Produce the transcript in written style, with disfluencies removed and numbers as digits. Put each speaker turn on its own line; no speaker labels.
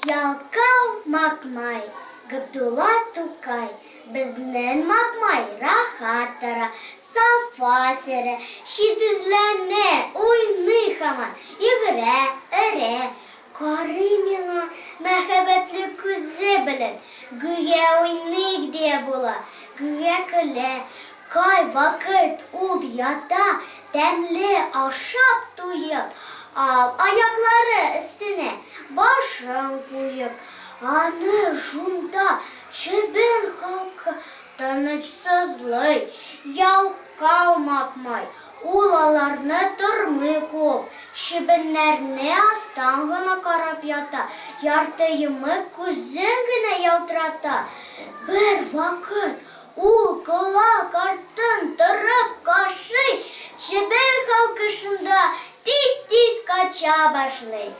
Ялкау Макмай, Габдулла Тукай, Безнен Макмай, Рахаттара, Сафасере, Şidizlene, Uyni Haman, Ere, Karimina, Mehebetli kuzi bilin, Güye uynik diye bula, Güye kile, Kay vakit ul yata, Demli ahşap duyup, Al ayakları üstüne, başın koyup, Anı şunda çöbün halkı tanışsızlığı, Yalkav Makmay, ulalarını tırmı kop, şibinlerini astangına karap yata, Yartıyımı kuzungına yaltrata. Bir vakit ul kula kartın tırıp kaşı, çöbün halkışında tiz kaça başlay.